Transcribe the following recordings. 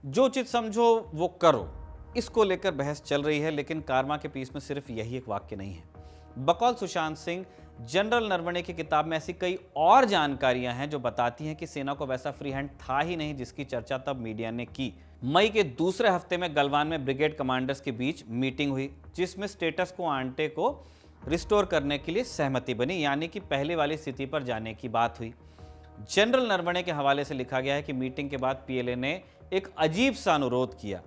जो उचित समझो वो करो, इसको लेकर बहस चल रही है, लेकिन कारमा के पीस में सिर्फ यही एक वाक्य नहीं है। बकौल सुशांत सिंह, जनरल नरवणे की किताब में ऐसी कई और जानकारियां हैं जो बताती हैं कि सेना को वैसा फ्री हैंड था ही नहीं जिसकी चर्चा तब मीडिया ने की। मई के दूसरे हफ्ते में गलवान में ब्रिगेड कमांडर्स के बीच मीटिंग हुई, जिसमें स्टेटस को आंटे को रिस्टोर करने के लिए सहमति बनी, यानी कि पहले वाली स्थिति पर जाने की बात हुई। जनरल नरवणे के हवाले से लिखा गया है कि मीटिंग के बाद पीएलए ने एक अजीब सा अनुरोध किया।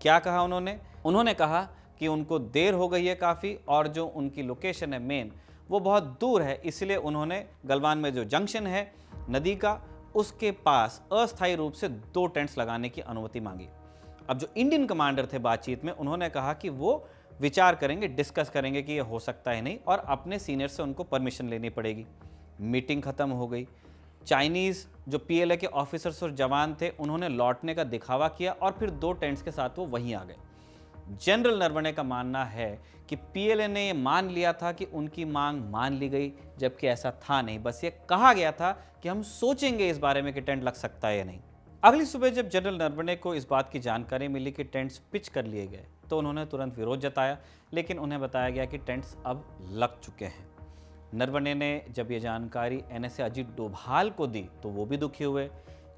क्या कहा उन्होंने कहा कि उनको देर हो गई है काफ़ी, और जो उनकी लोकेशन है मेन वो बहुत दूर है, इसलिए उन्होंने गलवान में जो जंक्शन है नदी का, उसके पास अस्थायी रूप से 2 टेंट्स लगाने की अनुमति मांगी। अब जो इंडियन कमांडर थे बातचीत में, उन्होंने कहा कि वो विचार करेंगे, डिस्कस करेंगे कि ये हो सकता है नहीं, और अपने सीनियर से उनको परमिशन लेनी पड़ेगी। मीटिंग खत्म हो गई। चाइनीज़ जो पीएलए के ऑफिसर्स और जवान थे, उन्होंने लौटने का दिखावा किया और फिर 2 टेंट्स के साथ वो वहीं आ गए। जनरल नरवणे का मानना है कि पीएलए ने ये मान लिया था कि उनकी मांग मान ली गई, जबकि ऐसा था नहीं। बस ये कहा गया था कि हम सोचेंगे इस बारे में कि टेंट लग सकता है या नहीं। अगली सुबह जब जनरल नरवणे को इस बात की जानकारी मिली कि टेंट्स पिच कर लिए गए, तो उन्होंने तुरंत विरोध जताया, लेकिन उन्हें बताया गया कि टेंट्स अब लग चुके हैं। नरवणे ने जब ये जानकारी एनएसए अजीत डोभाल को दी तो वो भी दुखी हुए।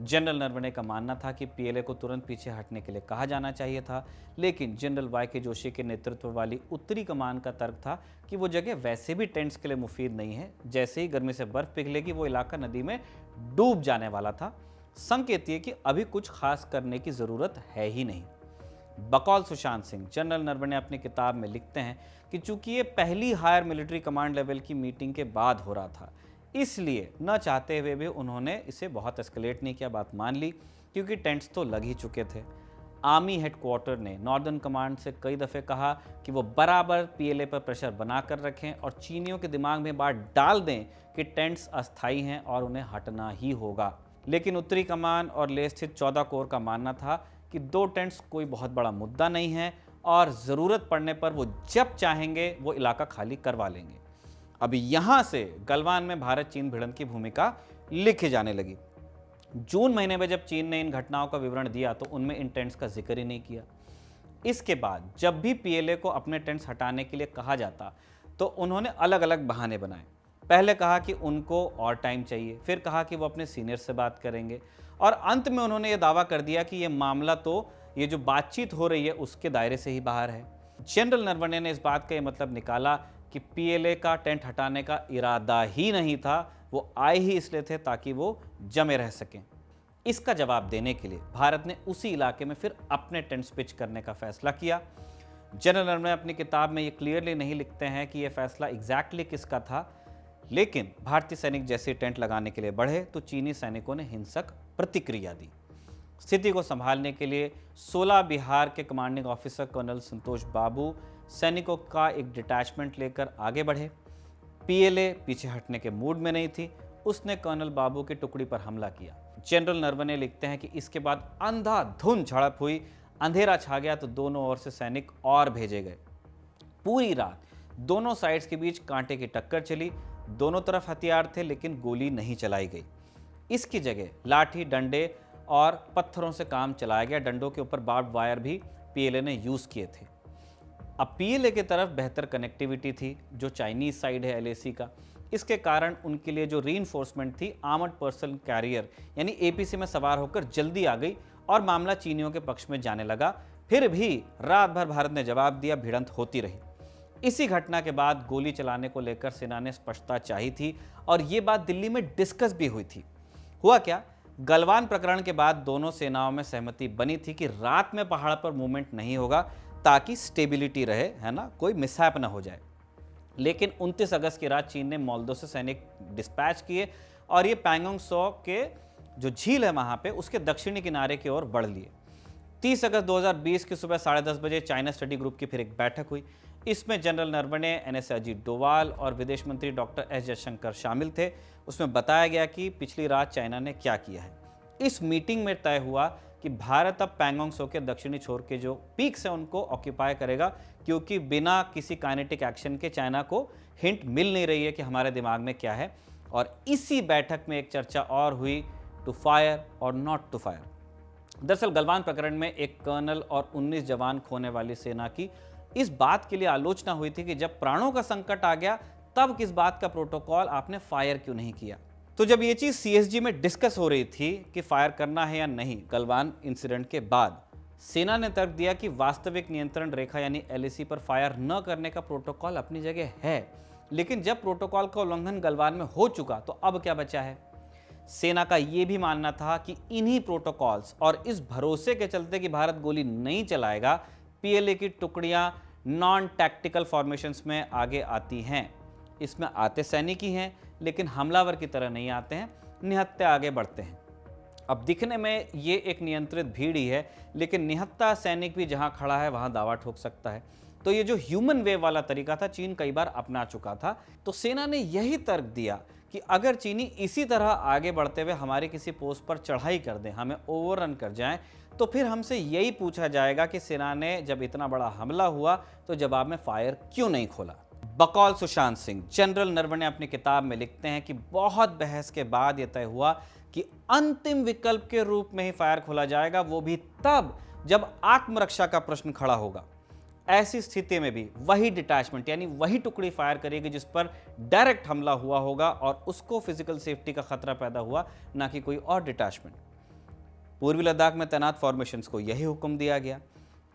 जनरल नरवणे का मानना था कि पीएलए को तुरंत पीछे हटने के लिए कहा जाना चाहिए था, लेकिन जनरल वाई के जोशी के नेतृत्व वाली उत्तरी कमान का तर्क था कि वो जगह वैसे भी टेंट्स के लिए मुफीद नहीं है। जैसे ही गर्मी से बर्फ पिघलेगी वो इलाका नदी में डूब जाने वाला था। संकेत ये कि अभी कुछ खास करने की ज़रूरत है ही नहीं। बकौल सुशांत सिंह, जनरल नरवणे अपनी किताब में लिखते हैं कि चूंकि ये पहली हायर मिलिट्री कमांड लेवल की मीटिंग के बाद हो रहा था, इसलिए न चाहते हुए भी उन्होंने इसे बहुत एस्केलेट नहीं किया, बात मान ली, क्योंकि टेंट्स तो लग ही चुके थे। आर्मी हेडक्वार्टर ने नॉर्दर्न कमांड से कई दफ़े कहा कि वो बराबर पीएलए पर प्रेशर बनाकर रखें और चीनियों के दिमाग में बात डाल दें कि टेंट्स अस्थायी हैं और उन्हें हटना ही होगा। लेकिन उत्तरी कमान और लेह स्थित 14 कोर का मानना था कि 2 टेंट्स कोई बहुत बड़ा मुद्दा नहीं है और ज़रूरत पड़ने पर वो जब चाहेंगे वो इलाका खाली करवा लेंगे। अब यहाँ से गलवान में भारत चीन भिड़ंत की भूमिका लिखी जाने लगी। जून महीने में जब चीन ने इन घटनाओं का विवरण दिया तो उनमें इन टेंट्स का जिक्र ही नहीं किया। इसके बाद जब भी पीएलए को अपने टेंट्स हटाने के लिए कहा जाता तो उन्होंने अलग अलग बहाने बनाए। पहले कहा कि उनको और टाइम चाहिए, फिर कहा कि वो अपने सीनियर से बात करेंगे, और अंत में उन्होंने ये दावा कर दिया कि ये मामला तो ये जो बातचीत हो रही है उसके दायरे से ही बाहर है। जनरल नरवणे ने इस बात का ये मतलब निकाला कि पीएलए का टेंट हटाने का इरादा ही नहीं था, वो आए ही इसलिए थे ताकि वो जमे रह सकें। इसका जवाब देने के लिए भारत ने उसी इलाके में फिर अपने टेंट्स पिच करने का फैसला किया। जनरल नरवणे अपनी किताब में ये क्लियरली नहीं लिखते हैं कि यह फैसला एग्जैक्टली किसका था, लेकिन भारतीय सैनिक जैसे टेंट लगाने के लिए बढ़े तो चीनी सैनिकों ने हिंसक प्रतिक्रिया दी। स्थिति को संभालने के लिए 16 बिहार के कमांडिंग ऑफिसर कर्नल संतोष बाबू सैनिकों का एक डिटैचमेंट लेकर आगे बढ़े। पीएलए पीछे हटने के मूड में नहीं थी, उसने कर्नल बाबू की टुकड़ी पर हमला किया। जनरल नरवणे लिखते हैं कि इसके बाद अंधाधुंध झड़प हुई, अंधेरा छा गया तो दोनों ओर से सैनिक और भेजे गए। पूरी रात दोनों साइड्स के बीच कांटे की टक्कर चली। दोनों तरफ हथियार थे लेकिन गोली नहीं चलाई गई। इसकी जगह लाठी, डंडे और पत्थरों से काम चलाया गया। डंडों के ऊपर बार्ब वायर भी पीएलए ने यूज़ किए थे। अब पीएलए की तरफ बेहतर कनेक्टिविटी थी, जो चाइनीज साइड है एलएसी का। इसके कारण उनके लिए जो रीइंफोर्समेंट थी, आर्मर्ड पर्सन कैरियर यानी एपीसी में सवार होकर जल्दी आ गई और मामला चीनियों के पक्ष में जाने लगा। फिर भी रात भर भारत ने जवाब दिया, भिड़ंत होती रही। इसी घटना के बाद गोली चलाने को लेकर सेना ने स्पष्टता चाही थी और ये बात दिल्ली में डिस्कस भी हुई थी। हुआ क्या, गलवान प्रकरण के बाद दोनों सेनाओं में सहमति बनी थी कि रात में पहाड़ पर मूवमेंट नहीं होगा ताकि स्टेबिलिटी रहे, है ना, कोई मिसहैप ना हो जाए। लेकिन 29 अगस्त की रात चीन ने मोल्दो से सैनिक डिस्पैच किए और ये पैंगोंग सो के जो झील है वहां पे उसके दक्षिणी किनारे की ओर बढ़ लिए। 30 अगस्त 2020 की सुबह 10:30 बजे चाइना स्टडी ग्रुप की फिर एक बैठक हुई। इसमें जनरल नरवणे, एनएसए अजीत डोवाल और विदेश मंत्री डॉक्टर एस जयशंकर शामिल थे। उसमें बताया गया कि पिछली रात चाइना ने क्या किया है। इस मीटिंग में तय हुआ कि भारत अब पैंगोंग सो के दक्षिणी छोर के जो पीक्स हैं उनको ऑक्यूपाई करेगा, क्योंकि बिना किसी काइनेटिक एक्शन के चाइना को हिंट मिल नहीं रही है कि हमारे दिमाग में क्या है। और इसी बैठक में एक चर्चा और हुई, टू फायर और नॉट टू फायर। दरअसल गलवान प्रकरण में एक कर्नल और 19 जवान खोने वाली सेना की इस बात के लिए आलोचना हुई थी कि जब प्राणों का संकट आ गया तब किस बात का प्रोटोकॉल आपने फायर क्यों नहीं किया। तो जब ये चीज सीएसजी में डिस्कस हो रही थी कि फायर करना है या नहीं गलवान इंसिडेंट के बाद, सेना ने तर्क दिया कि वास्तविक नियंत्रण रेखा यानी एलएसी पर फायर न करने का प्रोटोकॉल अपनी जगह है, लेकिन जब प्रोटोकॉल का उल्लंघन गलवान में हो चुका तो अब क्या बचा है। सेना का यह भी मानना था कि इन्हीं प्रोटोकॉल्स और इस भरोसे के चलते कि भारत गोली नहीं चलाएगा, पीएलए की टुकड़ियां नॉन टैक्टिकल फॉर्मेशंस में आगे आती हैं। इसमें आते सैनिक ही हैं, लेकिन हमलावर की तरह नहीं आते हैं, निहत्थे आगे बढ़ते हैं। अब दिखने में ये एक नियंत्रित भीड़ ही है, लेकिन निहत्था सैनिक भी जहां खड़ा है वहां दावा ठोक सकता है। तो ये जो ह्यूमन वेव वाला तरीका था चीन कई बार अपना चुका था। तो सेना ने यही तर्क दिया कि अगर चीनी इसी तरह आगे बढ़ते हुए हमारे किसी पोस्ट पर चढ़ाई कर दें, हमें ओवररन कर जाएं, तो फिर हमसे यही पूछा जाएगा कि सेना ने जब इतना बड़ा हमला हुआ तो जवाब में फायर क्यों नहीं खोला। बकौल सुशांत सिंह, जनरल नरवणे अपनी किताब में लिखते हैं कि बहुत बहस के बाद यह तय हुआ कि अंतिम विकल्प के रूप में ही फायर खोला जाएगा, वो भी तब जब आत्मरक्षा का प्रश्न खड़ा होगा। ऐसी स्थिति में भी वही डिटैचमेंट यानी वही टुकड़ी फायर करेगी जिस पर डायरेक्ट हमला हुआ होगा और उसको फिजिकल सेफ्टी का खतरा पैदा हुआ, ना कि कोई और डिटैचमेंट। पूर्वी लद्दाख में तैनात फॉर्मेशंस को यही हुक्म दिया गया।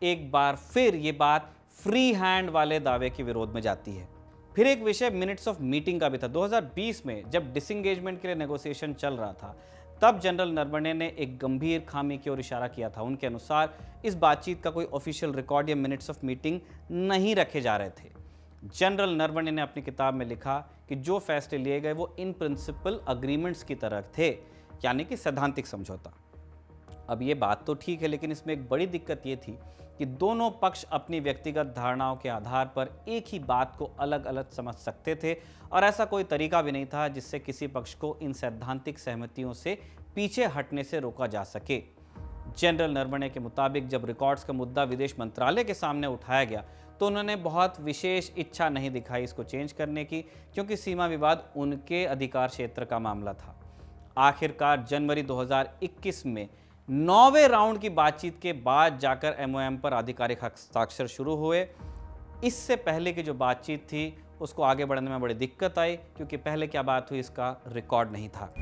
एक बार फिर ये बात फ्री हैंड वाले दावे के विरोध में जाती है। फिर एक विषय मिनट्स ऑफ मीटिंग का भी था। 2020 में जब डिसंगेजमेंट के लिए नेगोशिएशन चल रहा था, तब जनरल नरवणे ने एक गंभीर खामी की ओर इशारा किया था। उनके अनुसार इस बातचीत का कोई ऑफिशियल रिकॉर्ड या मिनट्स ऑफ मीटिंग नहीं रखे जा रहे थे। जनरल नरवणे ने अपनी किताब में लिखा कि जो फैसले लिए गए वो इन प्रिंसिपल अग्रीमेंट्स की तरह थे, यानी कि सैद्धांतिक समझौता। अब ये बात तो ठीक है, लेकिन इसमें एक बड़ी दिक्कत ये थी कि दोनों पक्ष अपनी व्यक्तिगत धारणाओं के आधार पर एक ही बात को अलग अलग समझ सकते थे और ऐसा कोई तरीका भी नहीं था जिससे किसी पक्ष को इन सैद्धांतिक सहमतियों से पीछे हटने से रोका जा सके। जनरल नरवणे के मुताबिक जब रिकॉर्ड्स का मुद्दा विदेश मंत्रालय के सामने उठाया गया तो उन्होंने बहुत विशेष इच्छा नहीं दिखाई इसको चेंज करने की, क्योंकि सीमा विवाद उनके अधिकार क्षेत्र का मामला था। आखिरकार जनवरी 2021 में 9वें राउंड की बातचीत के बाद जाकर एमओएम पर आधिकारिक हस्ताक्षर शुरू हुए। इससे पहले की जो बातचीत थी उसको आगे बढ़ने में बड़ी दिक्कत आई, क्योंकि पहले क्या बात हुई इसका रिकॉर्ड नहीं था।